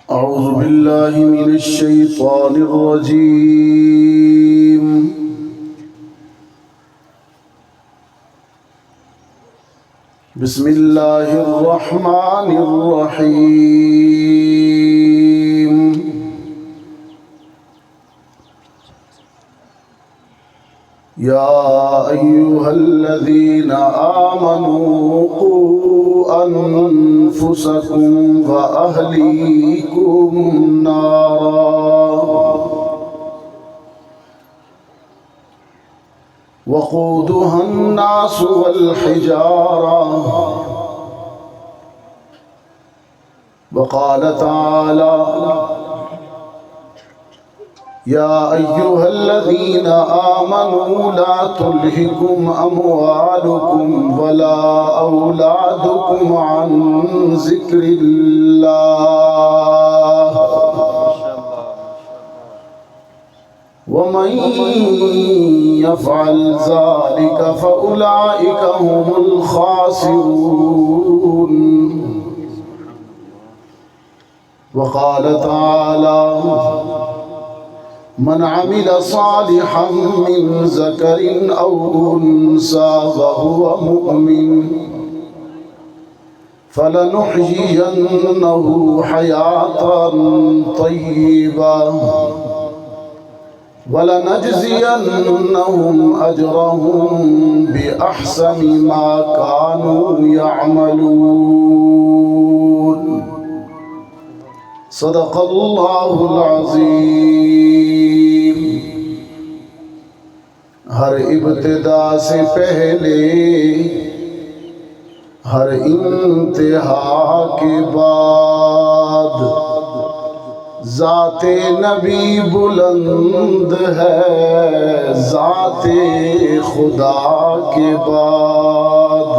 أعوذ بالله من الشيطان الرجيم. بسم الله الرحمن الرحيم. يا أيها الذين آمنوا قوا أنفسكم وأهليكم نارا وقودها الناس والحجارة. وقال تعالى: يا أيها الذين آمنوا لا تلهكم أموالكم ولا أولادكم عن ذكر الله ومن يفعل ذلك فأولئك هم الخاسرون. وقال تعالى: من عمل صالحا من ذكر أو أنثى وهو مؤمن فلنحيينه حياة طيبة ولنجزينهم أجرهم بأحسن ما كانوا يعملون. صدق الله العظیم. ہر ابتدا سے پہلے ہر انتہا کے بعد ذات نبی بلند ہے ذات خدا کے بعد.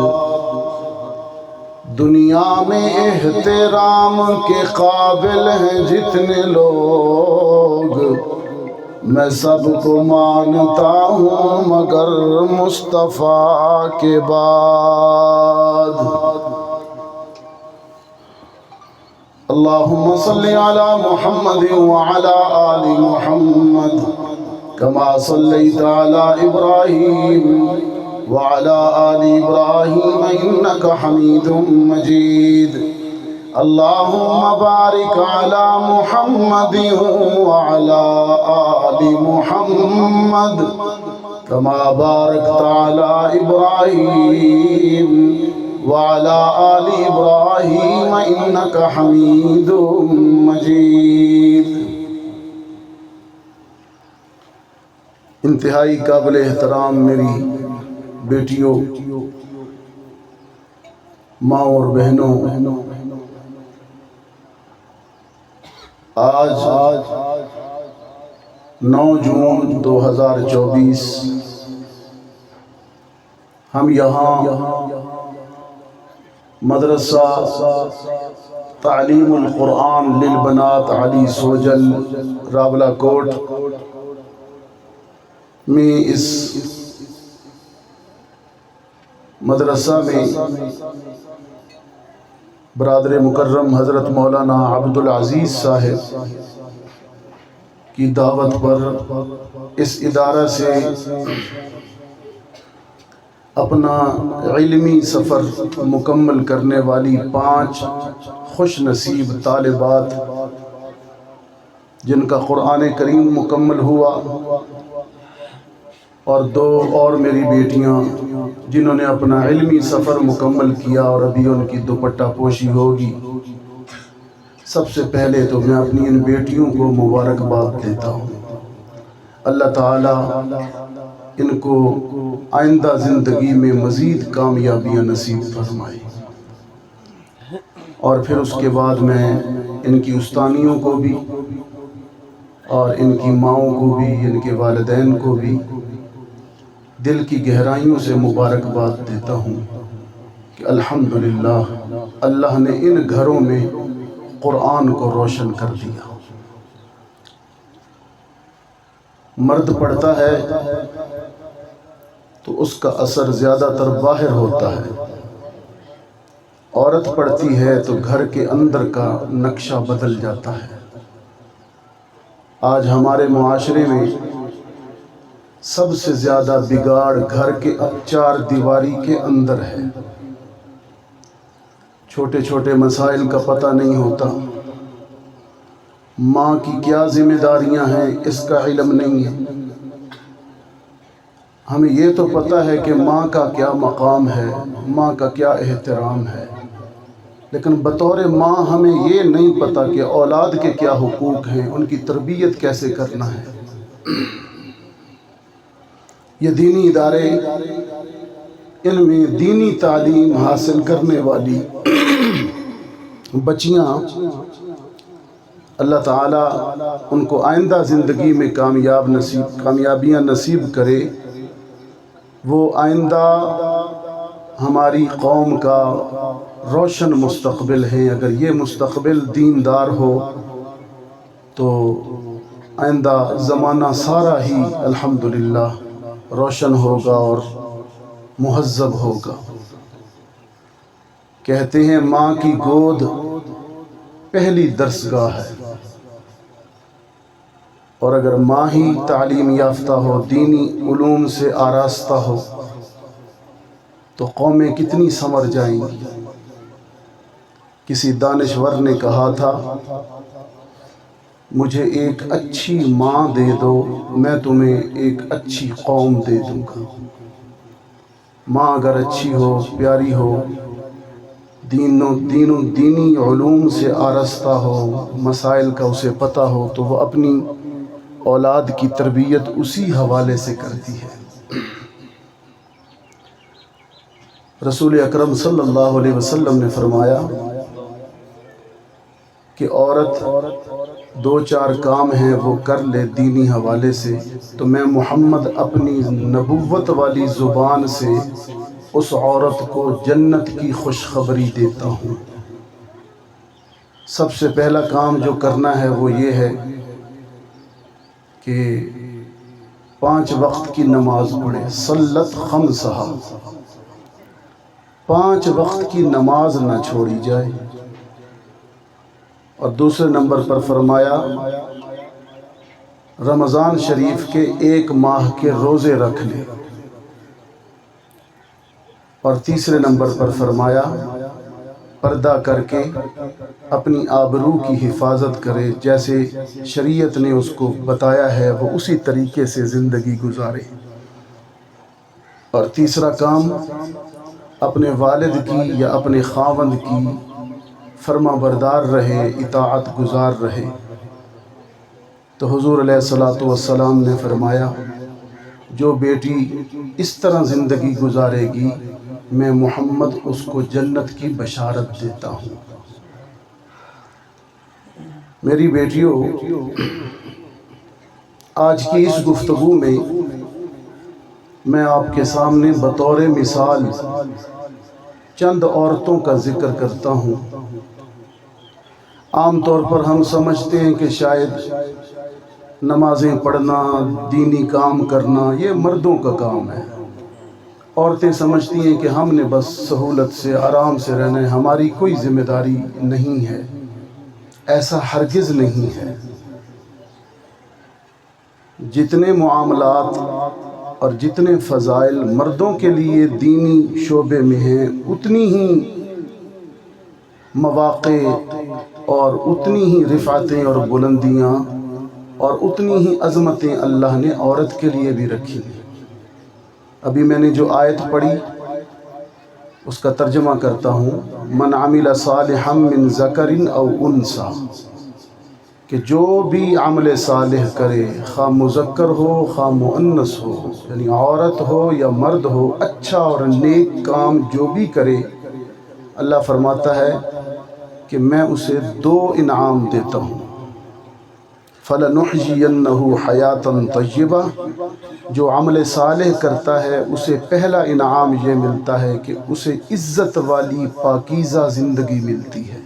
دنیا میں احترام کے قابل ہیں جتنے لوگ، میں سب کو مانتا ہوں مگر مصطفیٰ کے بعد. اللہم صلی علی محمد وعلی آل محمد کما صلیت علی ابراہیم وعلى آل إبراهيم إنك حميد مجيد. اللهم بارك على محمد وعلى آل محمد كما باركت على إبراهيم وعلى آل إبراهيم إنك حميد مجيد. انتہائی قابل احترام میری بیٹیوں، ماں اور بہنوں، آج 9 جون 2024 ہم یہاں مدرسہ تعلیم القرآن للبنات علی سوجل راولہ کوٹ میں اس مدرسہ میں برادر مکرم حضرت مولانا عبدالعزیز صاحب کی دعوت پر اس ادارہ سے اپنا علمی سفر مکمل کرنے والی 5 خوش نصیب طالبات جن کا قرآن کریم مکمل ہوا، اور 2 اور میری بیٹیاں جنہوں نے اپنا علمی سفر مکمل کیا اور ابھی ان کی دوپٹہ پوشی ہوگی. سب سے پہلے تو میں اپنی ان بیٹیوں کو مبارکباد دیتا ہوں. اللہ تعالیٰ ان کو آئندہ زندگی میں مزید کامیابیاں نصیب فرمائے. اور پھر اس کے بعد میں ان کی استانیوں کو بھی اور ان کی ماؤں کو بھی، ان کے والدین کو بھی دل کی گہرائیوں سے مبارکباد دیتا ہوں کہ الحمدللہ اللہ نے ان گھروں میں قرآن کو روشن کر دیا. مرد پڑھتا ہے تو اس کا اثر زیادہ تر باہر ہوتا ہے، عورت پڑھتی ہے تو گھر کے اندر کا نقشہ بدل جاتا ہے۔ آج ہمارے معاشرے میں سب سے زیادہ بگاڑ گھر کے چار دیواری کے اندر ہے۔ چھوٹے چھوٹے مسائل کا پتہ نہیں ہوتا، ماں کی کیا ذمہ داریاں ہیں اس کا علم نہیں ہے۔ ہمیں یہ تو پتہ ہے کہ ماں کا کیا مقام ہے، ماں کا کیا احترام ہے، لیکن بطور ماں ہمیں یہ نہیں پتہ کہ اولاد کے کیا حقوق ہیں، ان کی تربیت کیسے کرنا ہے۔ یہ دینی ادارے، ان میں دینی تعلیم حاصل کرنے والی بچیاں، اللہ تعالیٰ ان کو آئندہ زندگی میں کامیابیاں نصیب کرے۔ وہ آئندہ ہماری قوم کا روشن مستقبل ہے۔ اگر یہ مستقبل دیندار ہو تو آئندہ زمانہ سارا ہی الحمدللہ روشن ہوگا اور مہذب ہوگا۔ کہتے ہیں ماں کی گود پہلی درسگاہ ہے، اور اگر ماں ہی تعلیم یافتہ ہو، دینی علوم سے آراستہ ہو تو قومیں کتنی سنور جائیں گی۔ کسی دانشور نے کہا تھا، مجھے ایک اچھی ماں دے دو، میں تمہیں ایک اچھی قوم دے دوں گا۔ ماں اگر اچھی ہو، پیاری ہو، دینی علوم سے آراستہ ہو، مسائل کا اسے پتہ ہو، تو وہ اپنی اولاد کی تربیت اسی حوالے سے کرتی ہے۔ رسول اکرم صلی اللہ علیہ وسلم نے فرمایا کہ عورت دو چار کام ہیں وہ کر لے دینی حوالے سے تو میں محمد اپنی نبوت والی زبان سے اس عورت کو جنت کی خوشخبری دیتا ہوں۔ سب سے پہلا کام جو کرنا ہے وہ یہ ہے کہ 5 وقت کی نماز پڑھے، صلت خمسہا، 5 وقت کی نماز نہ چھوڑی جائے۔ اور دوسرے نمبر پر فرمایا رمضان شریف کے 1 ماہ کے روزے رکھ لے۔ اور تیسرے نمبر پر فرمایا پردہ کر کے اپنی آبرو کی حفاظت کرے، جیسے شریعت نے اس کو بتایا ہے وہ اسی طریقے سے زندگی گزارے۔ اور تیسرا کام اپنے والد کی یا اپنے خاوند کی فرما بردار رہے، اطاعت گزار رہے۔ تو حضور علیہ الصلوۃ والسلام نے فرمایا جو بیٹی اس طرح زندگی گزارے گی میں محمد اس کو جنت کی بشارت دیتا ہوں۔ میری بیٹیوں، آج کی اس گفتگو میں آپ کے سامنے بطور مثال چند عورتوں کا ذکر کرتا ہوں۔ عام طور پر ہم سمجھتے ہیں کہ شاید نمازیں پڑھنا، دینی کام کرنا یہ مردوں کا کام ہے۔ عورتیں سمجھتی ہیں کہ ہم نے بس سہولت سے آرام سے رہنا ہے، ہماری کوئی ذمہ داری نہیں ہے۔ ایسا ہرگز نہیں ہے۔ جتنے معاملات اور جتنے فضائل مردوں کے لیے دینی شعبے میں ہیں، اتنی ہی مواقع اور اتنی ہی رفعتیں اور بلندیاں اور اتنی ہی عظمتیں اللہ نے عورت کے لیے بھی رکھی ہیں۔ ابھی میں نے جو آیت پڑھی اس کا ترجمہ کرتا ہوں، من عمل صالحا من ذکر او انثی، کہ جو بھی عمل صالح کرے، خواہ مذکر ہو خواہ مؤنث ہو، یعنی عورت ہو یا مرد ہو، اچھا اور نیک کام جو بھی کرے، اللہ فرماتا ہے کہ میں اسے 2 انعام دیتا ہوں۔ فَلَنُحْيِيَنَّهُ حَيَاةً طَيِّبَةً، جو عمل صالح کرتا ہے اسے پہلا انعام یہ ملتا ہے کہ اسے عزت والی پاکیزہ زندگی ملتی ہے۔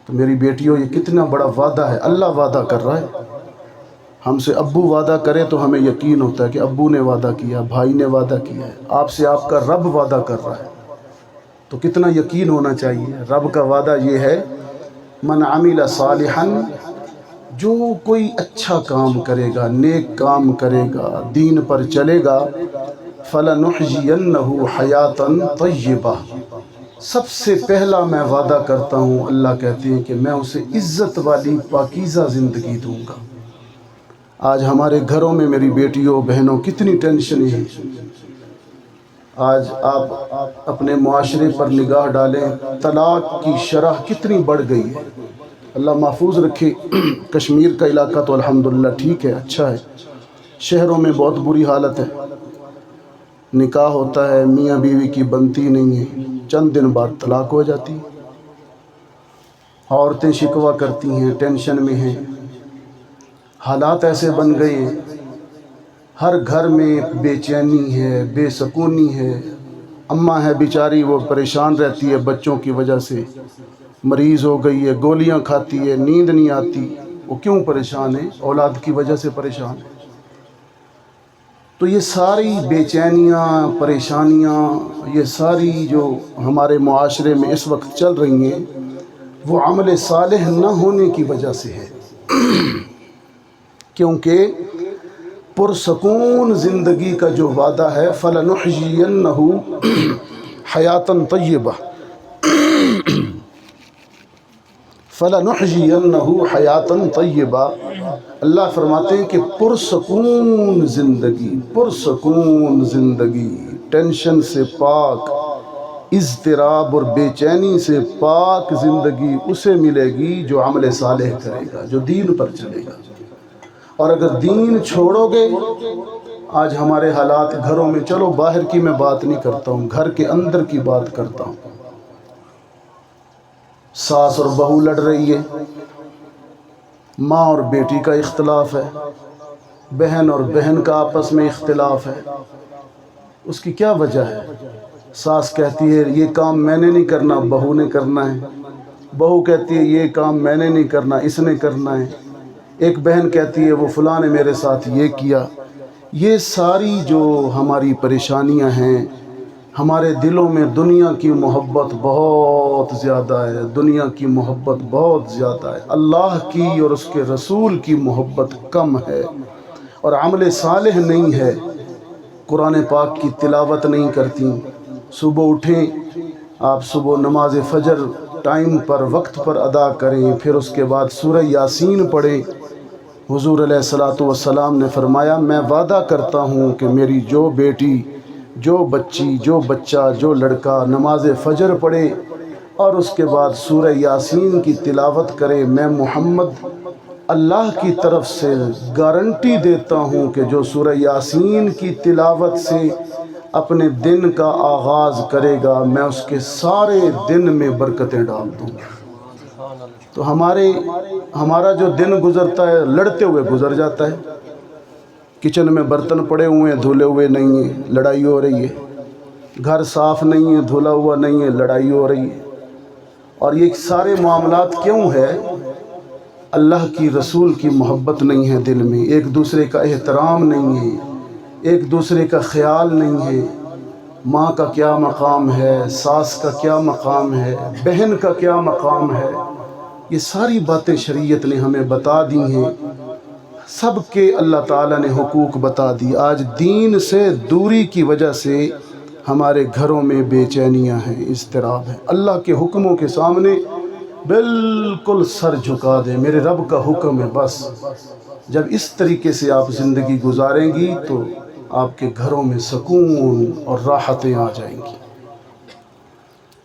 تو میری بیٹیوں، یہ کتنا بڑا وعدہ ہے، اللہ وعدہ کر رہا ہے۔ ہم سے ابو وعدہ کرے تو ہمیں یقین ہوتا ہے کہ ابو نے وعدہ کیا، بھائی نے وعدہ کیا ہے، آپ سے آپ کا رب وعدہ کر رہا ہے۔ تو کتنا یقین ہونا چاہیے. رب کا وعدہ یہ ہے من عمل صالحا، جو کوئی اچھا کام کرے گا، نیک کام کرے گا، دین پر چلے گا، فَلَنُحْيِيَنَّهُ حَيَاةً طَيِّبَةً، سب سے پہلا میں وعدہ کرتا ہوں، اللہ کہتے ہیں کہ میں اسے عزت والی پاکیزہ زندگی دوں گا. آج ہمارے گھروں میں میری بیٹیوں بہنوں کتنی ٹینشن ہے. آج آپ اپنے معاشرے پر نگاہ ڈالیں، طلاق کی شرح کتنی بڑھ گئی ہے. اللہ محفوظ رکھے. کشمیر کا علاقہ تو الحمدللہ ٹھیک ہے، اچھا ہے. شہروں میں بہت بری حالت ہے. نکاح ہوتا ہے، میاں بیوی کی بنتی نہیں ہے، چند دن بعد طلاق ہو جاتی. عورتیں شکوہ کرتی ہیں، ٹینشن میں ہیں. حالات ایسے بن گئے ہیں، ہر گھر میں بے چینی ہے، بے سکونی ہے. اماں ہے بیچاری، وہ پریشان رہتی ہے بچوں کی وجہ سے، مریض ہو گئی ہے، گولیاں کھاتی ہے، نیند نہیں آتی. وہ کیوں پریشان ہے؟ اولاد کی وجہ سے پریشان ہے. تو یہ ساری بے چینیاں، پریشانیاں، یہ ساری جو ہمارے معاشرے میں اس وقت چل رہی ہیں، وہ عمل صالح نہ ہونے کی وجہ سے ہے. کیونکہ پرسکون زندگی کا جو وعدہ ہے فَلَنُحْيِيَنَّهُ حَيَاةً طَيِّبَةً، فَلَنُحْيِيَنَّهُ حَيَاةً طَيِّبَةً، اللہ فرماتے ہیں کہ پرسکون زندگی، پرسکون زندگی، ٹینشن سے پاک، اضطراب اور بے چینی سے پاک زندگی اسے ملے گی جو عمل صالح کرے گا، جو دین پر چلے گا. اور اگر دین چھوڑو گے، آج ہمارے حالات گھروں میں، چلو باہر کی میں بات نہیں کرتا ہوں، گھر کے اندر کی بات کرتا ہوں. ساس اور بہو لڑ رہی ہے، ماں اور بیٹی کا اختلاف ہے، بہن اور بہن کا آپس میں اختلاف ہے. اس کی کیا وجہ ہے؟ ساس کہتی ہے یہ کام میں نے نہیں کرنا، بہو نے کرنا ہے. بہو کہتی ہے یہ کام میں نے نہیں کرنا، اس نے کرنا ہے. ایک بہن کہتی ہے وہ فلاں نے میرے ساتھ یہ کیا. یہ ساری جو ہماری پریشانیاں ہیں، ہمارے دلوں میں دنیا کی محبت بہت زیادہ ہے، دنیا کی محبت بہت زیادہ ہے، اللہ کی اور اس کے رسول کی محبت کم ہے، اور عمل صالح نہیں ہے. قرآن پاک کی تلاوت نہیں کرتی. صبح اٹھیں، آپ صبح نماز فجر ٹائم پر، وقت پر ادا کریں، پھر اس کے بعد سورہ یاسین پڑھیں. حضور علیہ الصلاۃ والسلام نے فرمایا میں وعدہ کرتا ہوں کہ میری جو بیٹی، جو بچی، جو بچہ، جو لڑکا نماز فجر پڑھے اور اس کے بعد سورہ یاسین کی تلاوت کرے، میں محمد اللہ کی طرف سے گارنٹی دیتا ہوں کہ جو سورہ یاسین کی تلاوت سے اپنے دن کا آغاز کرے گا، میں اس کے سارے دن میں برکتیں ڈال دوں گا. تو ہمارا جو دن گزرتا ہے لڑتے ہوئے گزر جاتا ہے. کچن میں برتن پڑے ہوئے ہیں، دھلے ہوئے نہیں ہیں، لڑائی ہو رہی ہے. گھر صاف نہیں ہے، دھلا ہوا نہیں ہے، لڑائی ہو رہی ہے. اور یہ سارے معاملات کیوں ہے؟ اللہ کی رسول کی محبت نہیں ہے دل میں، ایک دوسرے کا احترام نہیں ہے، ایک دوسرے کا خیال نہیں ہے. ماں کا کیا مقام ہے، ساس کا کیا مقام ہے، بہن کا کیا مقام ہے، یہ ساری باتیں شریعت نے ہمیں بتا دی ہیں. سب کے اللہ تعالیٰ نے حقوق بتا دی. آج دین سے دوری کی وجہ سے ہمارے گھروں میں بے چینیاں ہیں، اضطراب ہے. اللہ کے حکموں کے سامنے بالکل سر جھکا دیں، میرے رب کا حکم ہے بس. جب اس طریقے سے آپ زندگی گزاریں گی تو آپ کے گھروں میں سکون اور راحتیں آ جائیں گی.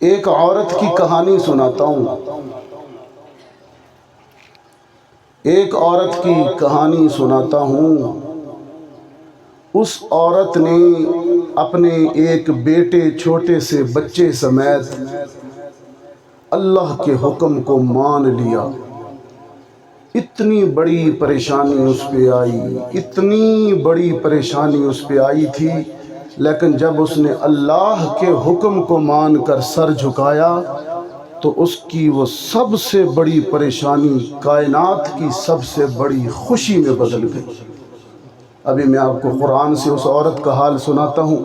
ایک عورت کی کہانی سناتا ہوں، ایک عورت کی کہانی سناتا ہوں. اس عورت نے اپنے ایک بیٹے چھوٹے سے بچے سمیت اللہ کے حکم کو مان لیا. اتنی بڑی پریشانی اس پہ آئی، اتنی بڑی پریشانی اس پہ آئی تھی، لیکن جب اس نے اللہ کے حکم کو مان کر سر جھکایا تو اس کی وہ سب سے بڑی پریشانی کائنات کی سب سے بڑی خوشی میں بدل گئی. ابھی میں آپ کو قرآن سے اس عورت کا حال سناتا ہوں.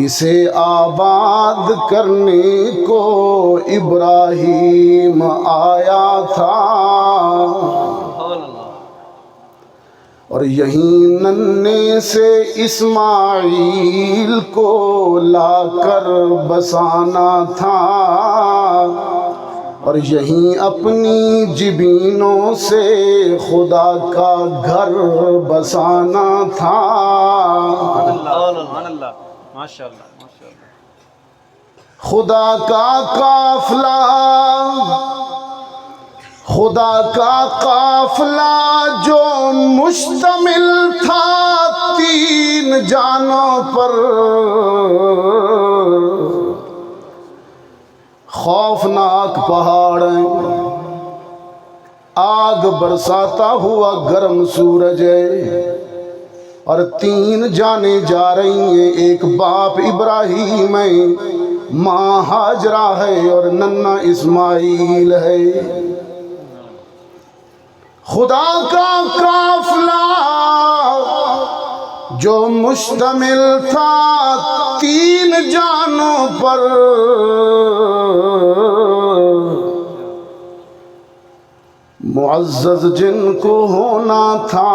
اسے آباد کرنے کو ابراہیم آیا تھا، اور یہیں ننھے سے اسماعیل کو لا کر بسانا تھا، اور یہیں اپنی جبینوں سے خدا کا گھر بسانا تھا۔ خدا کا قافلہ، خدا کا قافلہ جو مشتمل تھا 3 جانوں پر، خوفناک پہاڑیں، آگ برساتا ہوا گرم سورج ہے، اور 3 جانیں جا رہی ہیں۔ ایک باپ ابراہیم ہے، ماں ہاجرہ ہے، اور ننھا اسماعیل ہے۔ خدا کا قافلہ جو مشتمل تھا 3 جانوں پر، معزز جن کو ہونا تھا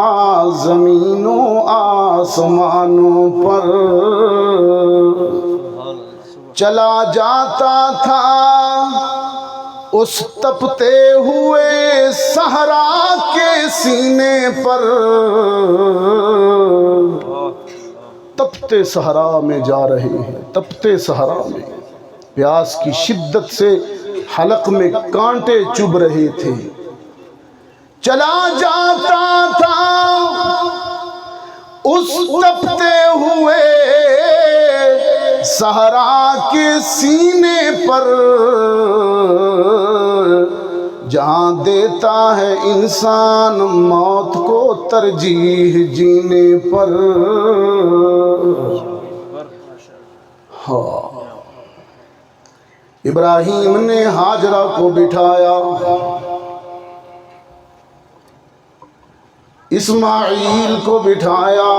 زمین و آسمانوں پر، چلا جاتا تھا اس تپتے ہوئے صحرا کے سینے پر، تپتے صحرا میں جا رہے ہیں، تپتے صحرا میں، پیاس کی شدت سے حلق میں کانٹے چبھ رہے تھے۔ چلا جاتا تھا اس تپتے ہوئے صحرا کے سینے پر، جہاں دیتا ہے انسان موت کو ترجیح جینے پر۔ ہاں، ابراہیم نے ہاجرہ کو بٹھایا، اسماعیل کو بٹھایا،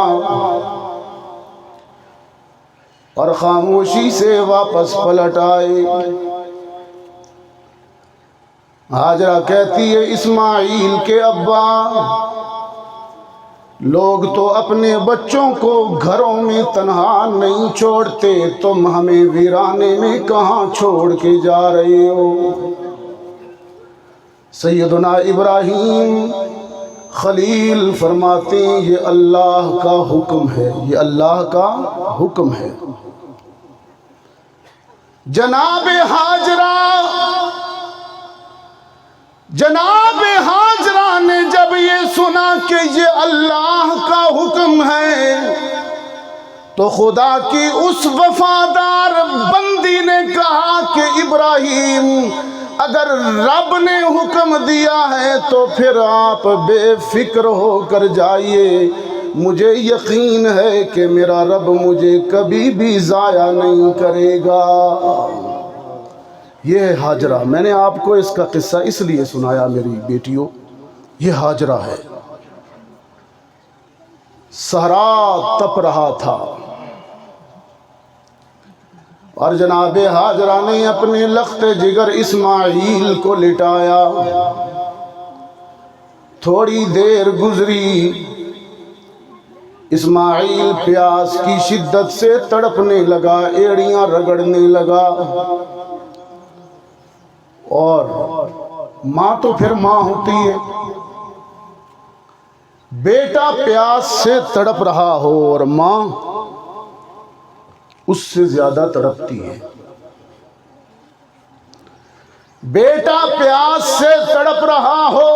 اور خاموشی سے واپس پلٹ آئے۔ ہاجرہ کہتی ہے اسماعیل کے ابا، لوگ تو اپنے بچوں کو گھروں میں تنہا نہیں چھوڑتے، تم ہمیں ویرانے میں کہاں چھوڑ کے جا رہے ہو؟ سیدنا ابراہیم خلیل فرماتے ہیں یہ اللہ کا حکم ہے، یہ اللہ کا حکم ہے۔ جناب ہاجرہ نے جب یہ سنا کہ یہ اللہ کا حکم ہے، تو خدا کی اس وفادار بندی نے کہا کہ ابراہیم، اگر رب نے حکم دیا ہے تو پھر آپ بے فکر ہو کر جائیے، مجھے یقین ہے کہ میرا رب مجھے کبھی بھی ضائع نہیں کرے گا۔ یہ ہے ہاجرہ۔ میں نے آپ کو اس کا قصہ اس لیے سنایا میری بیٹیوں، یہ ہاجرہ ہے۔ صحرا تپ رہا تھا، اور جناب ہاجرہ نے اپنے لخت جگر اسماعیل کو لٹایا۔ تھوڑی دیر گزری، اسماعیل پیاس کی شدت سے تڑپنے لگا، ایڑیاں رگڑنے لگا، اور ماں تو پھر ماں ہوتی ہے، بیٹا پیاس سے تڑپ رہا ہو اور ماں اس سے زیادہ تڑپتی ہے۔ بیٹا پیاس سے تڑپ رہا ہو،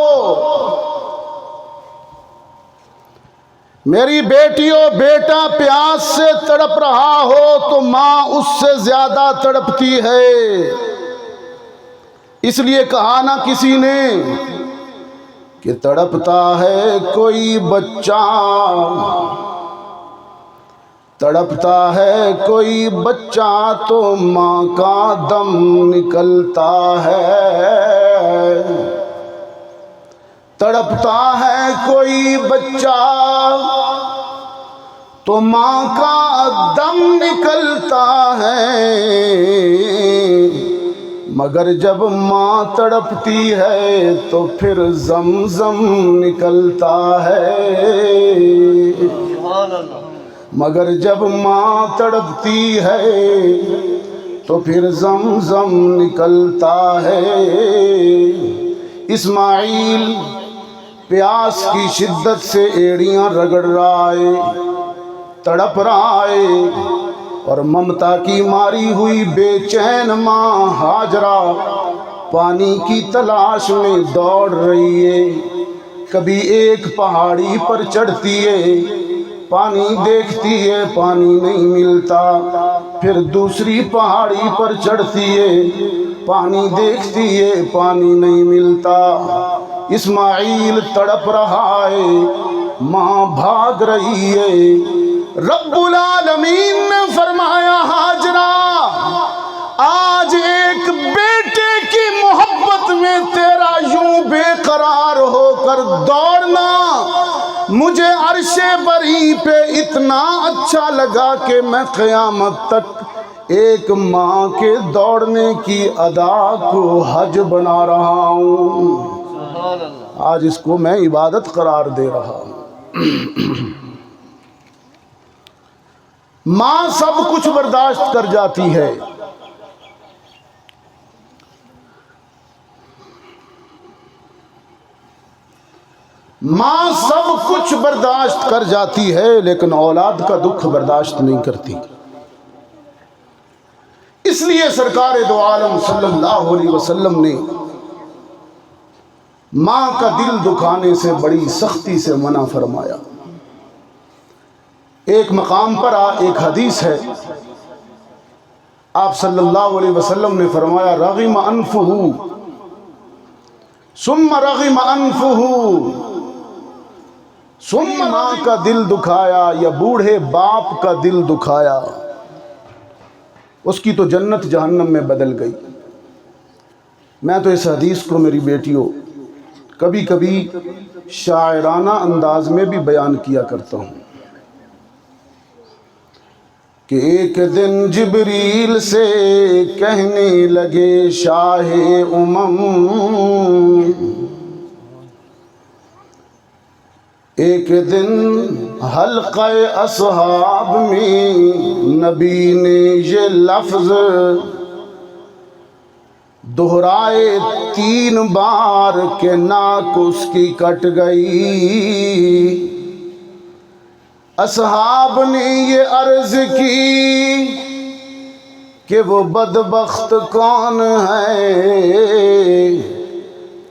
میری بیٹیوں، بیٹا پیاس سے تڑپ رہا ہو تو ماں اس سے زیادہ تڑپتی ہے۔ اس لیے کہا نہ کسی نے کہ تڑپتا ہے کوئی بچہ، تڑپتا ہے کوئی بچہ تو ماں کا دم نکلتا ہے، تڑپتا ہے کوئی بچہ تو ماں کا دم نکلتا ہے، مگر جب ماں تڑپتی ہے تو پھر زمزم نکلتا ہے، مگر جب ماں تڑپتی ہے تو پھر زمزم نکلتا ہے۔ اسماعیل پیاس کی شدت سے ایڑیاں رگڑ رہا ہے، تڑپ رہا ہے، اور ممتا کی ماری ہوئی بے چین ماں ہاجرہ پانی کی تلاش میں دوڑ رہی ہے۔ کبھی ایک پہاڑی پر چڑھتی ہے، پانی دیکھتی ہے، پانی نہیں ملتا، پھر دوسری پہاڑی پر چڑھتی ہے، پانی دیکھتی ہے، پانی نہیں ملتا۔ اسماعیل تڑپ رہا ہے، ماں بھاگ رہی ہے۔ رب العالمین نے فرمایا ہاجرہ، آج ایک بیٹے کی محبت میں تیرا یوں بے قرار ہو کر دوڑنا مجھے عرش بری پہ اتنا اچھا لگا کہ میں قیامت تک ایک ماں کے دوڑنے کی ادا کو حج بنا رہا ہوں، آج اس کو میں عبادت قرار دے رہا ہوں۔ ماں سب کچھ برداشت کر جاتی ہے، ماں سب کچھ برداشت کر جاتی ہے، لیکن اولاد کا دکھ برداشت نہیں کرتی۔ اس لیے سرکار دو عالم صلی اللہ علیہ وسلم نے ماں کا دل دکھانے سے بڑی سختی سے منع فرمایا۔ ایک مقام پر ایک حدیث ہے، آپ صلی اللہ علیہ وسلم نے فرمایا رغم انفہ ثم رغم انفہ، ثم ماں کا دل دکھایا یا بوڑھے باپ کا دل دکھایا، اس کی تو جنت جہنم میں بدل گئی۔ میں تو اس حدیث کو میری بیٹیوں کبھی کبھی شاعرانہ انداز میں بھی بیان کیا کرتا ہوں کہ ایک دن جبریل سے کہنے لگے شاہ ایک دن حلقہ اصحاب میں نبی نے یہ لفظ دہرائے 3 بار کہ ناک اس کی کٹ گئی۔ اصحاب نے یہ عرض کی کہ وہ بدبخت کون ہے،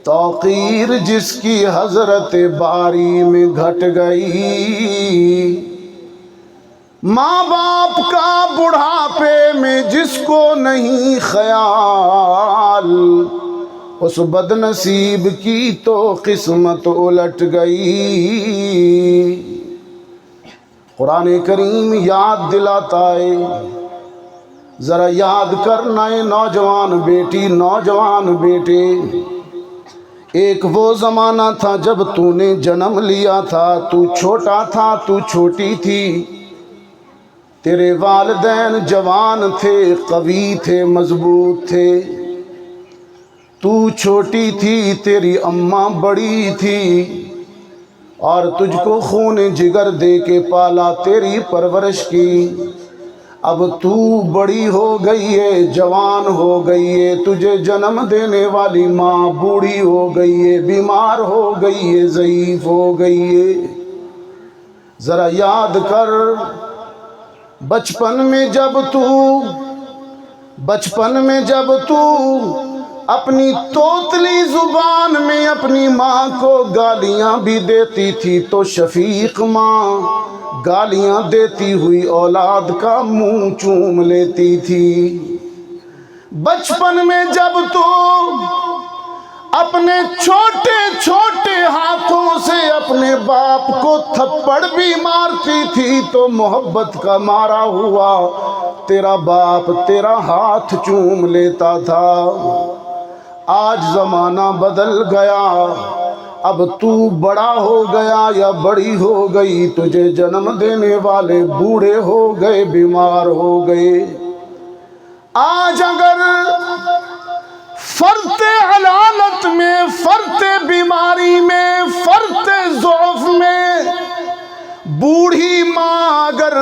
توقیر جس کی حضرت باری میں گھٹ گئی۔ ماں باپ کا بڑھاپے میں جس کو نہیں خیال، اس بد نصیب کی تو قسمت الٹ گئی۔ قرآن کریم یاد دلاتا ہے، ذرا یاد کرنا ہے نوجوان بیٹی، نوجوان بیٹے، ایک وہ زمانہ تھا جب تو نے جنم لیا تھا، تو چھوٹا تھا، تو چھوٹی تھی، تیرے والدین جوان تھے، قوی تھے، مضبوط تھے، تو چھوٹی تھی، تیری اماں بڑی تھی اور تجھ کو خون جگر دے کے پالا، تیری پرورش کی۔ اب تو بڑی ہو گئی ہے، جوان ہو گئی ہے، تجھے جنم دینے والی ماں بوڑھی ہو گئی ہے، بیمار ہو گئی ہے، ضعیف ہو گئی ہے۔ ذرا یاد کر بچپن میں جب تو اپنی توتلی زبان میں اپنی ماں کو گالیاں بھی دیتی تھی تو شفیق ماں گالیاں دیتی ہوئی اولاد کا منہ چوم لیتی تھی۔ بچپن میں جب تو اپنے چھوٹے چھوٹے ہاتھوں سے اپنے باپ کو تھپڑ بھی مارتی تھی تو محبت کا مارا ہوا تیرا باپ تیرا ہاتھ چوم لیتا تھا۔ آج زمانہ بدل گیا، اب تو بڑا ہو گیا یا بڑی ہو گئی، تجھے جنم دینے والے بوڑھے ہو گئے، بیمار ہو گئے۔ آج اگر فرط علالت میں، فرط بیماری میں، فرط ضعف میں بوڑھی ماں اگر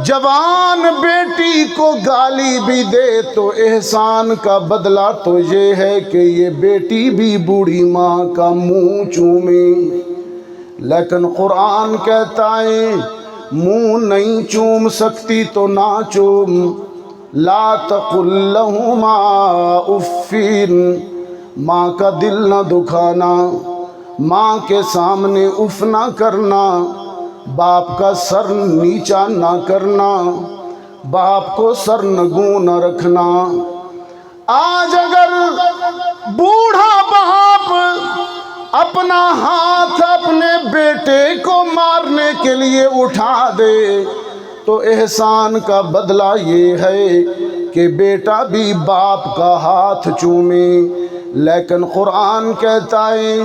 جوان بیٹی کو گالی بھی دے تو احسان کا بدلہ تو یہ ہے کہ یہ بیٹی بھی بوڑھی ماں کا منہ چومے۔ لیکن قرآن کہتا ہے منہ نہیں چوم سکتی تو نہ چوم، لا تقل لہما اف، ماں کا دل نہ دکھانا، ماں کے سامنے اف نہ کرنا، باپ کا سر نیچا نہ کرنا، باپ کو سرنگوں نہ رکھنا۔ آج اگر بوڑھا باپ اپنا ہاتھ اپنے بیٹے کو مارنے کے لیے اٹھا دے تو احسان کا بدلہ یہ ہے کہ بیٹا بھی باپ کا ہاتھ چومے۔ لیکن قرآن کہتا ہے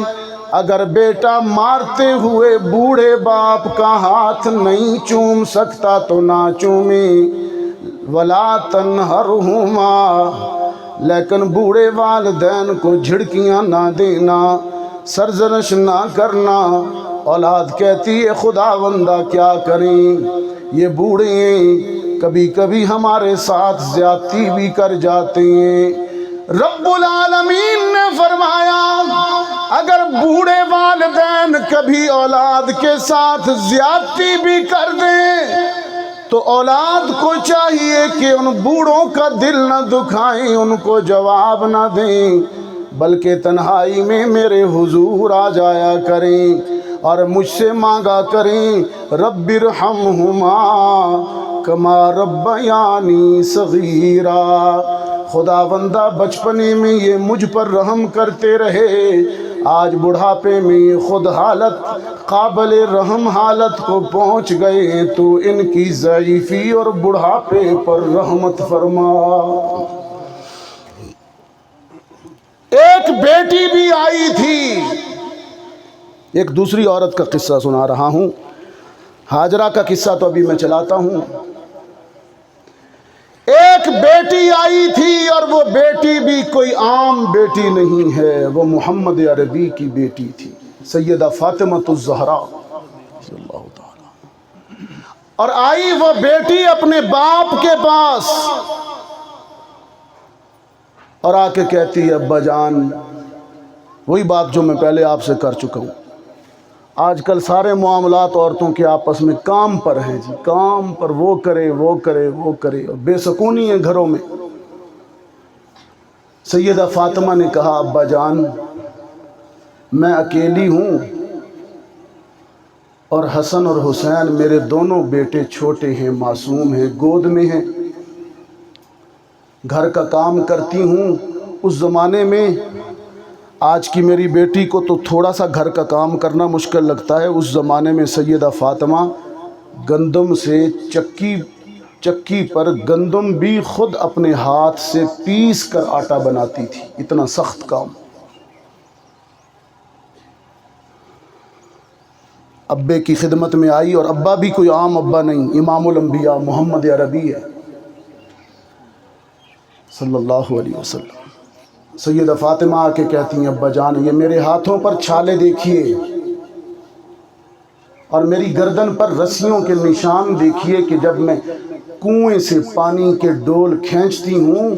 اگر بیٹا مارتے ہوئے بوڑھے باپ کا ہاتھ نہیں چوم سکتا تو نہ چومے۔ ولا تنہرہما، لیکن بوڑھے والدین کو جھڑکیاں نہ دینا، سرزنش نہ کرنا۔ اولاد کہتی ہے خداوندہ کیا کریں، یہ بوڑھے ہیں، کبھی کبھی ہمارے ساتھ زیادتی بھی کر جاتے ہیں۔ رب العالمین نے فرمایا اگر بوڑھے والدین کبھی اولاد کے ساتھ زیادتی بھی کر دیں تو اولاد کو چاہیے کہ ان بوڑھوں کا دل نہ دکھائیں، ان کو جواب نہ دیں، بلکہ تنہائی میں میرے حضور آ جایا کریں اور مجھ سے مانگا کریں رب ارحمہما کما ربیانی صغیرا، خداوندہ بچپنے میں یہ مجھ پر رحم کرتے رہے، آج بڑھاپے میں یہ خود حالت قابل رحم حالت کو پہنچ گئے، تو ان کی ضعیفی اور بڑھاپے پر رحمت فرما۔ ایک بیٹی بھی آئی تھی، ایک دوسری عورت کا قصہ سنا رہا ہوں، ہاجرہ کا قصہ تو ابھی میں چلاتا ہوں۔ ایک بیٹی آئی تھی اور وہ بیٹی بھی کوئی عام بیٹی نہیں ہے، وہ محمد عربی کی بیٹی تھی، سیدہ فاطمۃ الزہراء رضی اللہ تعالی۔ اور آئی وہ بیٹی اپنے باپ کے پاس اور آ کے کہتی ہے ابا جان، وہی بات جو میں پہلے آپ سے کر چکا ہوں، آج کل سارے معاملات عورتوں کے آپس میں کام پر ہیں جی، کام پر، وہ کرے وہ کرے وہ کرے، اور بے سکونی ہے گھروں میں۔ سیدہ فاطمہ نے کہا ابا جان میں اکیلی ہوں اور حسن اور حسین میرے دونوں بیٹے چھوٹے ہیں، معصوم ہیں، گود میں ہیں، گھر کا کام کرتی ہوں۔ اس زمانے میں آج کی میری بیٹی کو تو تھوڑا سا گھر کا کام کرنا مشکل لگتا ہے، اس زمانے میں سیدہ فاطمہ گندم سے چکی پر گندم بھی خود اپنے ہاتھ سے پیس کر آٹا بناتی تھی، اتنا سخت کام۔ ابے کی خدمت میں آئی، اور ابا بھی کوئی عام ابا نہیں، امام الانبیاء محمد عربی ہے صلی اللہ علیہ وسلم۔ سیدہ فاطمہ آ کے کہتی ہیں ابا جان یہ میرے ہاتھوں پر چھالے دیکھیے اور میری گردن پر رسیوں کے نشان دیکھیے کہ جب میں کنویں سے پانی کے ڈول کھینچتی ہوں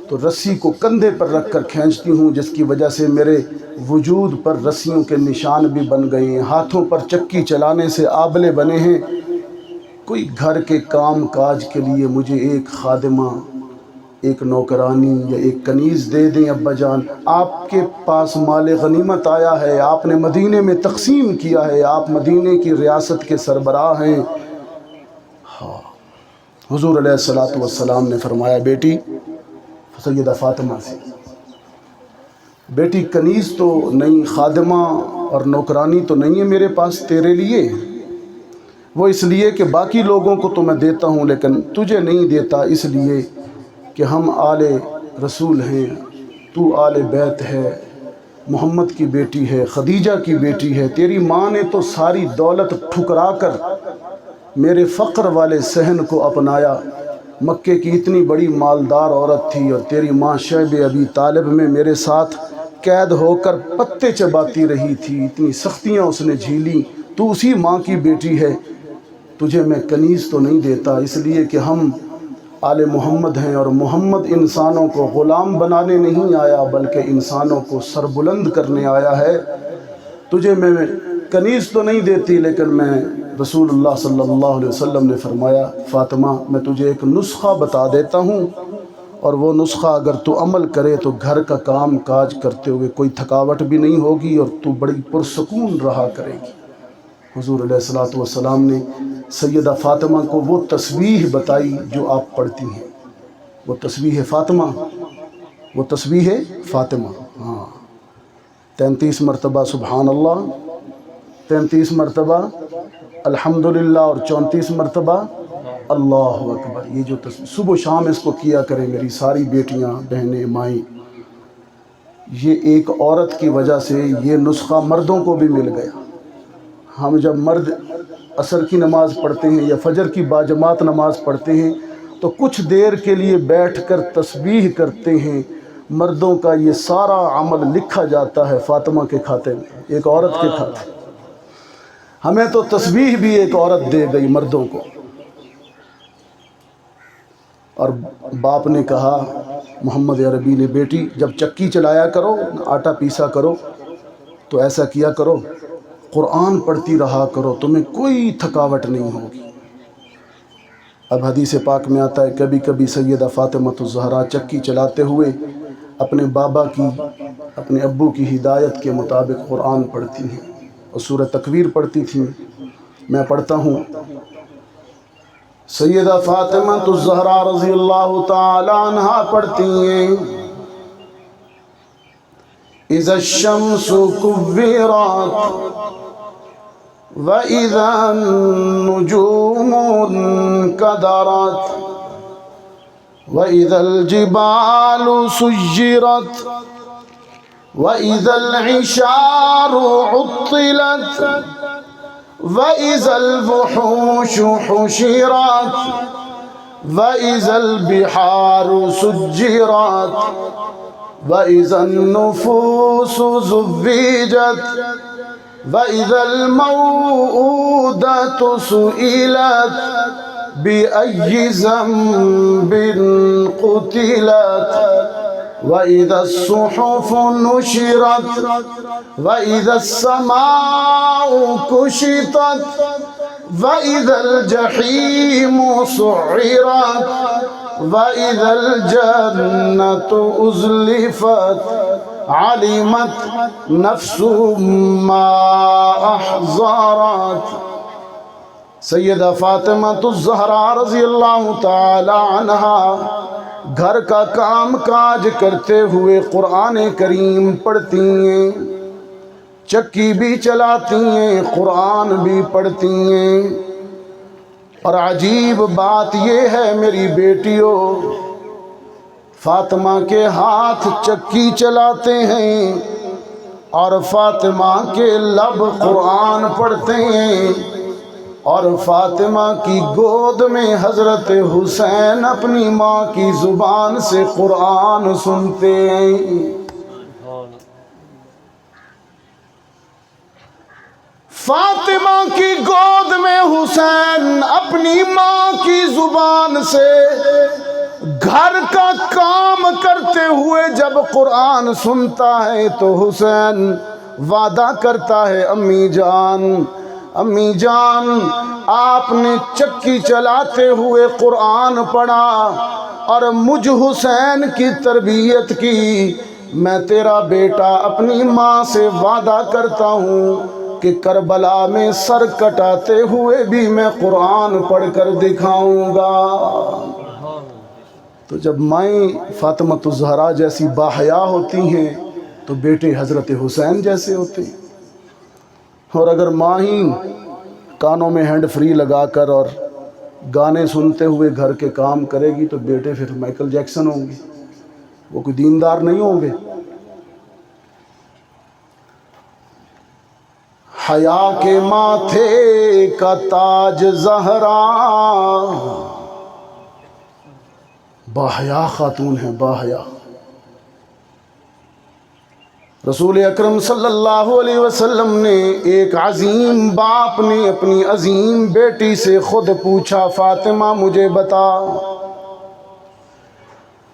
تو رسی کو کندھے پر رکھ کر کھینچتی ہوں، جس کی وجہ سے میرے وجود پر رسیوں کے نشان بھی بن گئے ہیں، ہاتھوں پر چکی چلانے سے آبلے بنے ہیں۔ کوئی گھر کے کام کاج کے لیے مجھے ایک خادمہ، ایک نوکرانی یا ایک کنیز دے دیں ابا جان، آپ کے پاس مال غنیمت آیا ہے، آپ نے مدینے میں تقسیم کیا ہے، آپ مدینے کی ریاست کے سربراہ ہیں۔ ہاں، حضور علیہ الصلوۃ والسلام نے فرمایا بیٹی، سیدہ فاطمہ سے، بیٹی کنیز تو نہیں، خادمہ اور نوکرانی تو نہیں ہے میرے پاس تیرے لیے، وہ اس لیے کہ باقی لوگوں کو تو میں دیتا ہوں لیکن تجھے نہیں دیتا، اس لیے کہ ہم آل رسول ہیں، تو آل بیت ہے، محمد کی بیٹی ہے، خدیجہ کی بیٹی ہے، تیری ماں نے تو ساری دولت ٹھکرا کر میرے فقر والے صحن کو اپنایا۔ مکے کی اتنی بڑی مالدار عورت تھی اور تیری ماں شیب ابی طالب میں میرے ساتھ قید ہو کر پتے چباتی رہی تھی، اتنی سختیاں اس نے جھیلی، تو اسی ماں کی بیٹی ہے، تجھے میں کنیز تو نہیں دیتا، اس لیے کہ ہم آل محمد ہیں اور محمد انسانوں کو غلام بنانے نہیں آیا بلکہ انسانوں کو سربلند کرنے آیا ہے۔ تجھے میں کنیز تو نہیں دیتی، لیکن میں رسول اللہ صلی اللہ علیہ وسلم نے فرمایا فاطمہ میں تجھے ایک نسخہ بتا دیتا ہوں، اور وہ نسخہ اگر تو عمل کرے تو گھر کا کام کاج کرتے ہوئے کوئی تھکاوٹ بھی نہیں ہوگی اور تو بڑی پرسکون رہا کرے گی۔ حضور علیہ الصلوۃ والسلام نے سیدہ فاطمہ کو وہ تسبیح بتائی جو آپ پڑھتی ہیں، وہ تسبیح فاطمہ، وہ تسبیح فاطمہ، ہاں 33 مرتبہ سبحان اللہ، 33 مرتبہ الحمدللہ اور 34 مرتبہ اللہ اکبر۔ یہ جو صبح و شام اس کو کیا کریں میری ساری بیٹیاں، بہنیں، مائیں۔ یہ ایک عورت کی وجہ سے یہ نسخہ مردوں کو بھی مل گیا۔ ہم جب مرد عصر کی نماز پڑھتے ہیں یا فجر کی باجماعت نماز پڑھتے ہیں تو کچھ دیر کے لیے بیٹھ کر تسبیح کرتے ہیں، مردوں کا یہ سارا عمل لکھا جاتا ہے فاطمہ کے کھاتے میں، ایک عورت کے کھاتے۔ ہمیں تو تسبیح بھی ایک عورت دے گئی مردوں کو۔ اور باپ نے کہا محمد عربی نے بیٹی جب چکی چلایا کرو، آٹا پیسا کرو تو ایسا کیا کرو قرآن پڑھتی رہا کرو، تمہیں کوئی تھکاوٹ نہیں ہوگی۔ اب حدیث پاک میں آتا ہے کبھی کبھی سیدہ فاطمۃ الزہرا چکی چلاتے ہوئے اپنے بابا کی، اپنے ابو کی ہدایت کے مطابق قرآن پڑھتی ہیں اور سورہ تکویر پڑھتی تھیں۔ میں پڑھتا ہوں، سیدہ فاطمۃ الزہرا رضی اللہ تعالی عنہا پڑھتی ہیں اذا الشمس كورت وَإِذَا النُّجُومُ انكدرت وَإِذَا الْجِبَالُ سُيِّرَتْ وَإِذَا الْعِشَارُ عُطِّلَتْ وَإِذَا الْوُحُوشُ حُشِرَتْ وَإِذَا الْبِحَارُ سُجِّرَتْ وَإِذَا النُّفُوسُ زُوِّجَتْ وَإِذَا الْمَوْءُودَةُ سُئِلَتْ بِأَيِّ ذَنبٍ قُتِلَتْ وَإِذَا الصُّحُفُ نُشِرَتْ وَإِذَا السَّمَاءُ كُشِطَتْ وَإِذَا الْجَحِيمُ سُعِّرَتْ وَإِذَا الْجَنَّةُ أُزْلِفَتْ عَلِمَتْ نَفْسٌ مَّا أَحْضَرَتْ۔ سیدہ فاطمۃ الزہرا رضی اللہ تعالی عنہا گھر کا کام کاج کرتے ہوئے قرآن کریم پڑھتی ہیں، چکی بھی چلاتی ہیں، قرآن بھی پڑھتی ہیں۔ اور عجیب بات یہ ہے میری بیٹیوں، فاطمہ کے ہاتھ چکی چلاتے ہیں اور فاطمہ کے لب قرآن پڑھتے ہیں، اور فاطمہ کی گود میں حضرت حسین اپنی ماں کی زبان سے قرآن سنتے ہیں۔ فاطمہ کی گود میں حسین اپنی ماں کی زبان سے گھر کا کام کرتے ہوئے جب قرآن سنتا ہے تو حسین وعدہ کرتا ہے امی جان، امی جان آپ نے چکی چلاتے ہوئے قرآن پڑھا اور مجھ حسین کی تربیت کی، میں تیرا بیٹا اپنی ماں سے وعدہ کرتا ہوں کہ کربلا میں سر کٹاتے ہوئے بھی میں قرآن پڑھ کر دکھاؤں گا۔ تو جب مائیں فاطمۃ الزہرا جیسی باحیا ہوتی ہیں تو بیٹے حضرت حسین جیسے ہوتے ہیں، اور اگر ماں ہی کانوں میں ہینڈ فری لگا کر اور گانے سنتے ہوئے گھر کے کام کرے گی تو بیٹے پھر مائیکل جیکسن ہوں گے، وہ کوئی دیندار نہیں ہوں گے۔ حیا کے ماتھے کا تاج زہرا، باحیا خاتون ہے، باحیا۔ رسول اکرم صلی اللہ علیہ وسلم نے ایک عظیم باپ نے اپنی عظیم بیٹی سے خود پوچھا، فاطمہ مجھے بتا،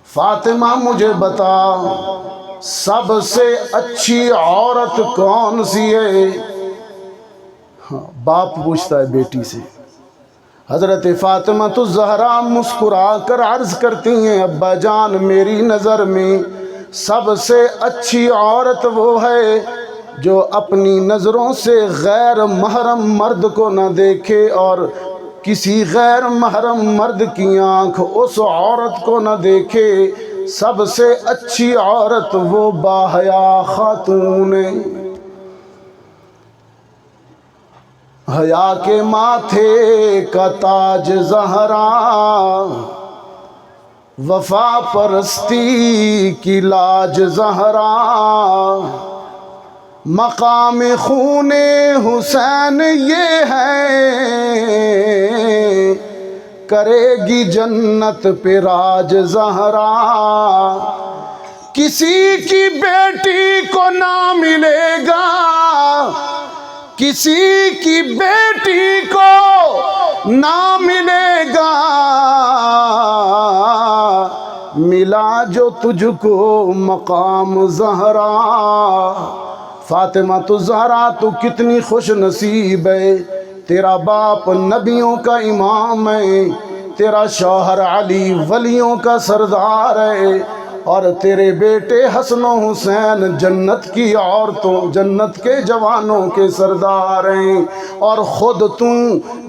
فاطمہ مجھے بتا، سب سے اچھی عورت کون سی ہے؟ باپ پوچھتا ہے بیٹی سے۔ حضرت فاطمہ الزہرا مسکرا کر عرض کرتی ہیں، ابا جان میری نظر میں سب سے اچھی عورت وہ ہے جو اپنی نظروں سے غیر محرم مرد کو نہ دیکھے اور کسی غیر محرم مرد کی آنکھ اس عورت کو نہ دیکھے۔ سب سے اچھی عورت وہ باحیا خاتون ہے۔ حیا کے ماتھے کا تاج زہرا، وفا پرستی کی لاج زہرا، مقام خون حسین یہ ہے، کرے گی جنت پہ راج زہرا۔ کسی کی بیٹی کو نہ ملے گا، کسی کی بیٹی کو نہ ملے گا، ملا جو تجھ کو مقام زہرا۔ فاطمہ الزہرا تو کتنی خوش نصیب ہے، تیرا باپ نبیوں کا امام ہے، تیرا شوہر علی ولیوں کا سردار ہے، اور تیرے بیٹے حسن و حسین جنت کی عورتوں، جنت کے جوانوں کے سردار ہیں، اور خود تو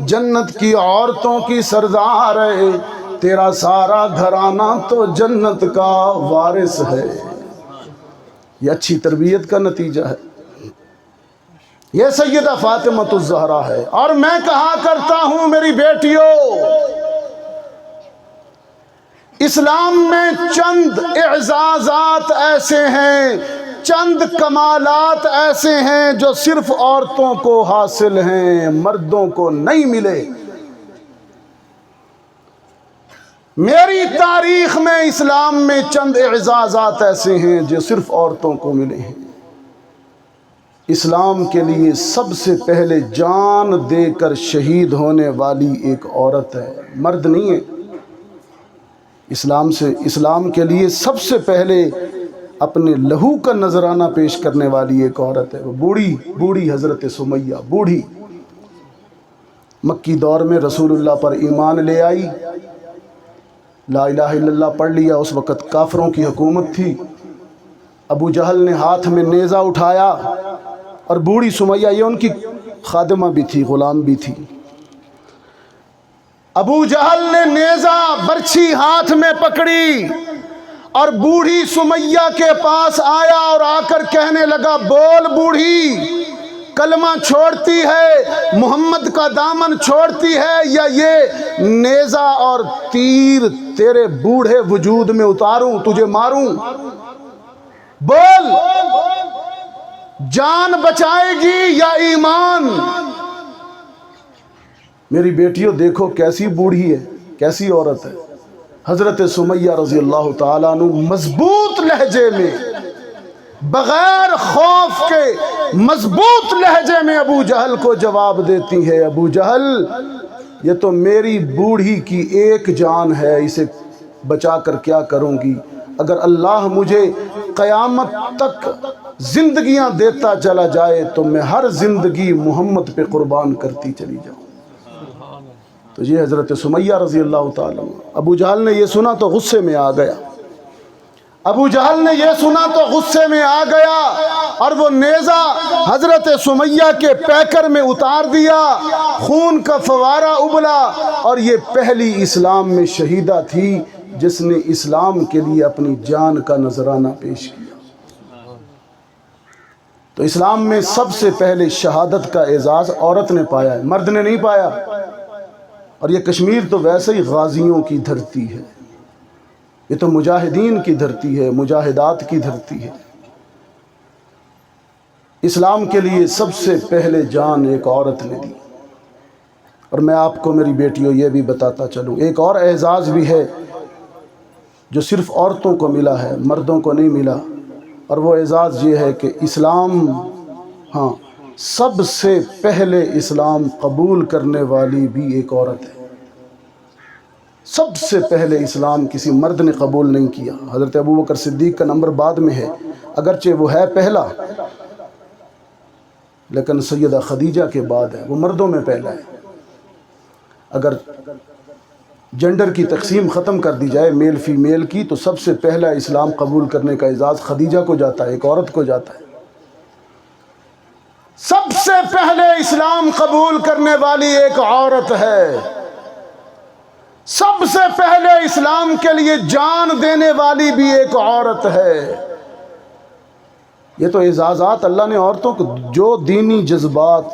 جنت کی عورتوں کی سردار ہے، تیرا سارا گھرانہ تو جنت کا وارث ہے۔ یہ اچھی تربیت کا نتیجہ ہے، یہ سیدہ فاطمہ الزہرا ہے۔ اور میں کہا کرتا ہوں میری بیٹیوں، اسلام میں چند اعزازات ایسے ہیں، چند کمالات ایسے ہیں جو صرف عورتوں کو حاصل ہیں، مردوں کو نہیں ملے۔ میری تاریخ میں اسلام میں چند اعزازات ایسے ہیں جو صرف عورتوں کو ملے ہیں۔ اسلام کے لیے سب سے پہلے جان دے کر شہید ہونے والی ایک عورت ہے، مرد نہیں ہے۔ اسلام کے لیے سب سے پہلے اپنے لہو کا نذرانہ پیش کرنے والی ایک عورت ہے، وہ بوڑھی حضرت سمیہ، بوڑھی مکی دور میں رسول اللہ پر ایمان لے آئی، لا الہ الا اللہ پڑھ لیا۔ اس وقت کافروں کی حکومت تھی، ابو جہل نے ہاتھ میں نیزہ اٹھایا، اور بوڑھی سمیہ یہ ان کی خادمہ بھی تھی، غلام بھی تھی۔ ابو جہل نے نیزہ برچھی ہاتھ میں پکڑی اور بوڑھی سمیہ کے پاس آیا اور آ کر کہنے لگا، بول بوڑھی، کلمہ چھوڑتی ہے، محمد کا دامن چھوڑتی ہے، یا یہ نیزہ اور تیر تیرے بوڑھے وجود میں اتاروں، تجھے ماروں؟ بول، جان بچائے گی یا ایمان؟ میری بیٹیوں دیکھو کیسی بوڑھی ہے، کیسی عورت ہے۔ حضرت سمیہ رضی اللہ تعالیٰ عنہ مضبوط لہجے میں، بغیر خوف کے مضبوط لہجے میں ابو جہل کو جواب دیتی ہے، ابو جہل یہ تو میری بوڑھی کی ایک جان ہے، اسے بچا کر کیا کروں گی؟ اگر اللہ مجھے قیامت تک زندگیاں دیتا چلا جائے تو میں ہر زندگی محمد پہ قربان کرتی چلی جاؤں۔ تو یہ حضرت سمیہ رضی اللہ تعالیٰ، ابو جہل نے یہ سنا تو غصے میں آ گیا، ابو جہل نے یہ سنا تو غصے میں آ گیا، اور وہ نیزہ حضرت سمیہ کے پیکر میں اتار دیا، خون کا فوارہ ابلا، اور یہ پہلی اسلام میں شہیدہ تھی جس نے اسلام کے لیے اپنی جان کا نذرانہ پیش کیا۔ تو اسلام میں سب سے پہلے شہادت کا اعزاز عورت نے پایا ہے، مرد نے نہیں پایا۔ اور یہ کشمیر تو ویسے ہی غازیوں کی دھرتی ہے، یہ تو مجاہدین کی دھرتی ہے، مجاہدات کی دھرتی ہے۔ اسلام کے لیے سب سے پہلے جان ایک عورت نے دی۔ اور میں آپ کو میری بیٹیوں یہ بھی بتاتا چلوں، ایک اور اعزاز بھی ہے جو صرف عورتوں کو ملا ہے، مردوں کو نہیں ملا، اور وہ اعزاز یہ ہے کہ اسلام، ہاں، سب سے پہلے اسلام قبول کرنے والی بھی ایک عورت ہے۔ سب سے پہلے اسلام کسی مرد نے قبول نہیں کیا۔ حضرت ابوبکر صدیق کا نمبر بعد میں ہے، اگرچہ وہ ہے پہلا، لیکن سیدہ خدیجہ کے بعد ہے، وہ مردوں میں پہلا ہے۔ اگر جنڈر کی تقسیم ختم کر دی جائے، میل فیمیل کی، تو سب سے پہلا اسلام قبول کرنے کا اعزاز خدیجہ کو جاتا ہے، ایک عورت کو جاتا ہے۔ سب سے پہلے اسلام قبول کرنے والی ایک عورت ہے، سب سے پہلے اسلام کے لیے جان دینے والی بھی ایک عورت ہے۔ یہ تو اعزازات اللہ نے عورتوں کو، جو دینی جذبات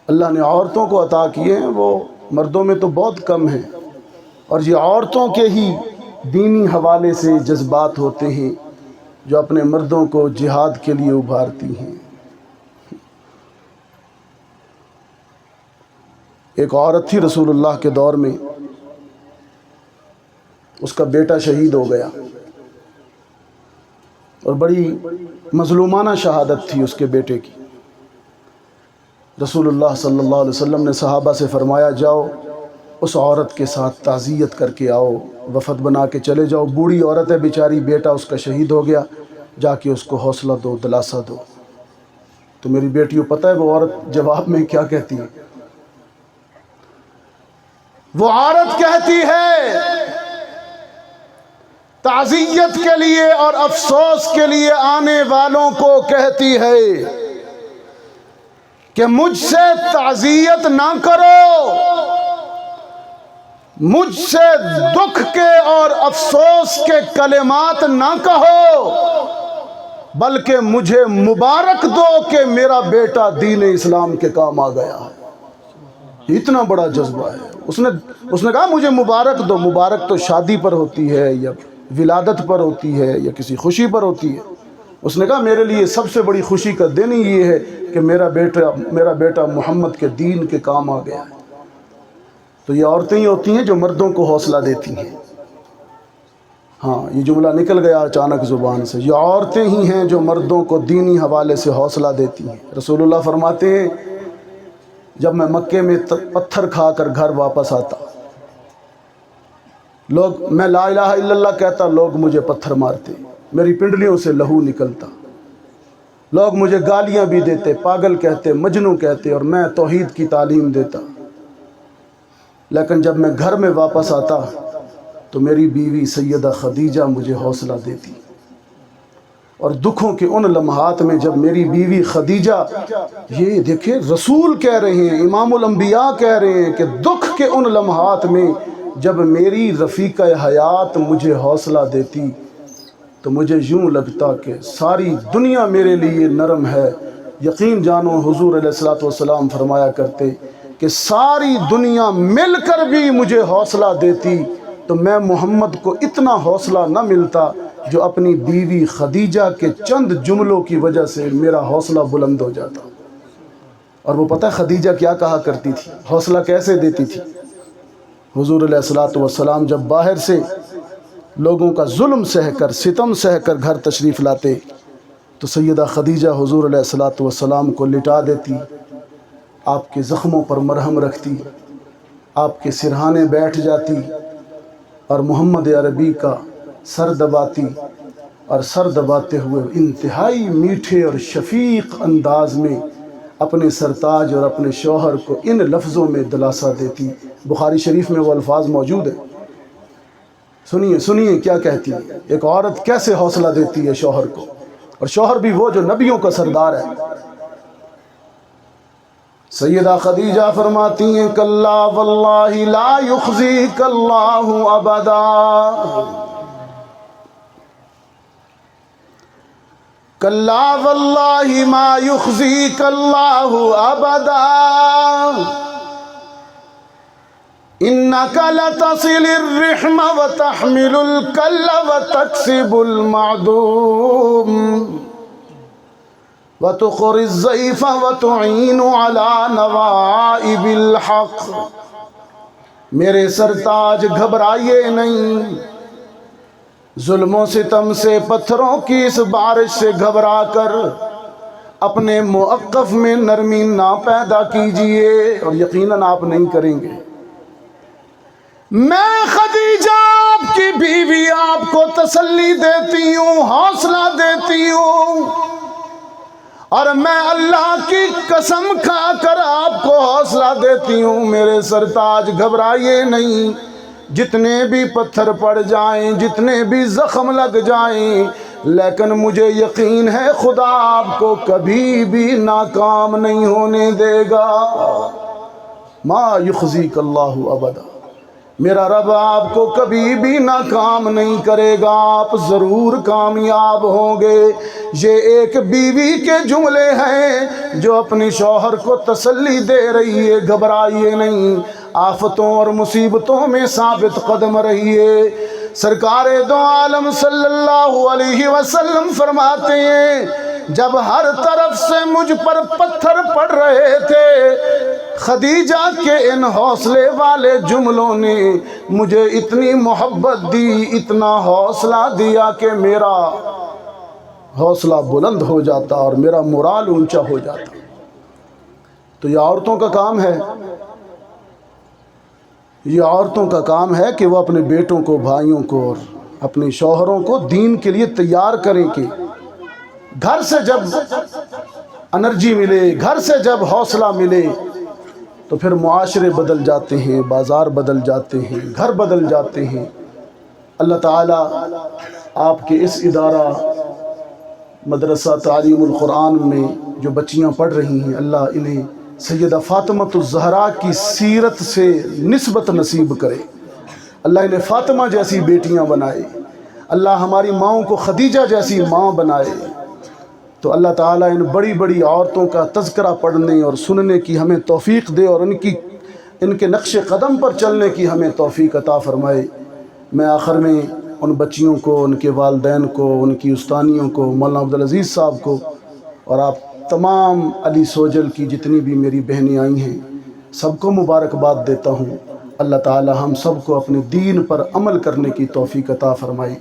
اللہ نے عورتوں کو عطا کیے ہیں وہ مردوں میں تو بہت کم ہیں، اور یہ عورتوں کے ہی دینی حوالے سے جذبات ہوتے ہیں جو اپنے مردوں کو جہاد کے لیے ابھارتی ہیں۔ ایک عورت تھی رسول اللہ کے دور میں، اس کا بیٹا شہید ہو گیا، اور بڑی مظلومانہ شہادت تھی اس کے بیٹے کی۔ رسول اللہ صلی اللہ علیہ وسلم نے صحابہ سے فرمایا، جاؤ اس عورت کے ساتھ تعزیت کر کے آؤ، وفد بنا کے چلے جاؤ، بوڑھی عورت ہے بیچاری، بیٹا اس کا شہید ہو گیا، جا کے اس کو حوصلہ دو، دلاسا دو۔ تو میری بیٹیوں، پتہ ہے وہ عورت جواب میں کیا کہتی ہے؟ وہ عورت کہتی ہے، تعزیت کے لیے اور افسوس کے لیے آنے والوں کو کہتی ہے کہ مجھ سے تعزیت نہ کرو، مجھ سے دکھ کے اور افسوس کے کلمات نہ کہو، بلکہ مجھے مبارک دو کہ میرا بیٹا دین اسلام کے کام آ گیا ہے۔ اتنا بڑا جذبہ ہے۔ اس نے کہا مجھے مبارک دو۔ مبارک تو شادی پر ہوتی ہے، یا ولادت پر ہوتی ہے، یا کسی خوشی پر ہوتی ہے۔ اس نے کہا میرے لیے سب سے بڑی خوشی کا دن ہی یہ ہے کہ میرا بیٹا محمد کے دین کے کام آ گیا ہے۔ تو یہ عورتیں ہی ہوتی ہیں جو مردوں کو حوصلہ دیتی ہیں۔ ہاں، یہ جملہ نکل گیا اچانک زبان سے، یہ عورتیں ہی ہیں جو مردوں کو دینی حوالے سے حوصلہ دیتی ہیں۔ رسول اللہ فرماتے ہیں، جب میں مکے میں پتھر کھا کر گھر واپس آتا، میں لا الہ الا اللہ کہتا، لوگ مجھے پتھر مارتے، میری پنڈلیوں سے لہو نکلتا، لوگ مجھے گالیاں بھی دیتے، پاگل کہتے، مجنوں کہتے، اور میں توحید کی تعلیم دیتا۔ لیکن جب میں گھر میں واپس آتا تو میری بیوی سیدہ خدیجہ مجھے حوصلہ دیتی، اور دکھوں کے ان لمحات میں جب میری بیوی خدیجہ، یہ دیکھیں رسول کہہ رہے ہیں، امام الانبیاء کہہ رہے ہیں کہ دکھ کے ان لمحات میں جب میری رفیقہ حیات مجھے حوصلہ دیتی تو مجھے یوں لگتا کہ ساری دنیا میرے لیے نرم ہے۔ یقین جانو، حضور علیہ الصلوۃ والسلام فرمایا کرتے کہ ساری دنیا مل کر بھی مجھے حوصلہ دیتی تو میں محمد کو اتنا حوصلہ نہ ملتا جو اپنی بیوی خدیجہ کے چند جملوں کی وجہ سے میرا حوصلہ بلند ہو جاتا۔ اور وہ پتہ خدیجہ کیا کہا کرتی تھی، حوصلہ کیسے دیتی تھی؟ حضور علیہ الصلوۃ والسلام جب باہر سے لوگوں کا ظلم سہ کر، ستم سہ کر گھر تشریف لاتے تو سیدہ خدیجہ حضور علیہ الصلوۃ والسلام کو لٹا دیتی، آپ کے زخموں پر مرہم رکھتی، آپ کے سرہانے بیٹھ جاتی، اور محمد عربی کا سر دباتی، اور سر دباتے ہوئے انتہائی میٹھے اور شفیق انداز میں اپنے سرتاج اور اپنے شوہر کو ان لفظوں میں دلاسا دیتی۔ بخاری شریف میں وہ الفاظ موجود ہیں، سنیے کیا کہتی ہے۔ ایک عورت کیسے حوصلہ دیتی ہے شوہر کو، اور شوہر بھی وہ جو نبیوں کا سردار ہے۔ سیدہ خدیجہ فرماتی ہیں، کلا واللہ لا یخزیک اللہ ابدا، کلا واللہ ما یخزیک اللہ ابدا، انک لتصل الرحم وتحمل الکل وتکسب المعدوم وتقر الضيف وتعين على نوائب الحق۔ میرے سرتاج گھبرائیے نہیں، ظلم و ستم سے پتھروں کی اس بارش سے گھبرا کر اپنے موقف میں نرمی نہ پیدا کیجئے، اور یقیناً آپ نہیں کریں گے۔ میں خدیجہ آپ کی بیوی آپ کو تسلی دیتی ہوں، حوصلہ دیتی ہوں، اور میں اللہ کی قسم کھا کر آپ کو حوصلہ دیتی ہوں، میرے سرتاج گھبرائیے نہیں، جتنے بھی پتھر پڑ جائیں، جتنے بھی زخم لگ جائیں، لیکن مجھے یقین ہے خدا آپ کو کبھی بھی ناکام نہیں ہونے دے گا۔ ما یخزیک اللہ ابدا، میرا رب آپ کو کبھی بھی ناکام نہیں کرے گا، آپ ضرور کامیاب ہوں گے۔ یہ ایک بیوی کے جملے ہیں جو اپنی شوہر کو تسلی دے رہی ہے، گھبرائیے نہیں، آفتوں اور مصیبتوں میں ثابت قدم رہیے۔ سرکار دو عالم صلی اللہ علیہ وسلم فرماتے ہیں جب ہر طرف سے مجھ پر پتھر پڑ رہے تھے، خدیجہ کے ان حوصلے والے جملوں نے مجھے اتنی محبت دی، اتنا حوصلہ دیا کہ میرا حوصلہ بلند ہو جاتا اور میرا مورال اونچا ہو جاتا۔ تو یہ عورتوں کا کام ہے، یہ عورتوں کا کام ہے کہ وہ اپنے بیٹوں کو، بھائیوں کو اور اپنے شوہروں کو دین کے لیے تیار کریں کہ گھر سے جب انرجی ملے، گھر سے جب حوصلہ ملے تو پھر معاشرے بدل جاتے ہیں، بازار بدل جاتے ہیں، گھر بدل جاتے ہیں۔ اللہ تعالیٰ آپ کے اس ادارہ مدرسہ تعلیم القرآن میں جو بچیاں پڑھ رہی ہیں، اللہ انہیں سیدہ فاطمۃ الزہرا کی سیرت سے نسبت نصیب کرے، اللہ انہیں فاطمہ جیسی بیٹیاں بنائے، اللہ ہماری ماؤں کو خدیجہ جیسی ماں بنائے۔ تو اللہ تعالیٰ ان بڑی بڑی عورتوں کا تذکرہ پڑھنے اور سننے کی ہمیں توفیق دے، اور ان کے نقش قدم پر چلنے کی ہمیں توفیق عطا فرمائے۔ میں آخر میں ان بچیوں کو، ان کے والدین کو، ان کی استانیوں کو، مولانا عبدالعزیز صاحب کو، اور آپ تمام علی سوجل کی جتنی بھی میری بہنیں آئی ہیں، سب کو مبارکباد دیتا ہوں۔ اللہ تعالی ہم سب کو اپنے دین پر عمل کرنے کی توفیق عطا فرمائے،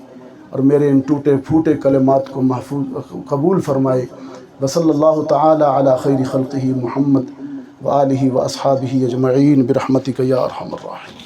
اور میرے ان ٹوٹے پھوٹے کلمات کو محفوظ قبول فرمائے۔ وصلی اللہ تعالی علی خیر خلقہ محمد وآلہ واصحابہ اجمعین برحمتک یا ارحم الراحمین۔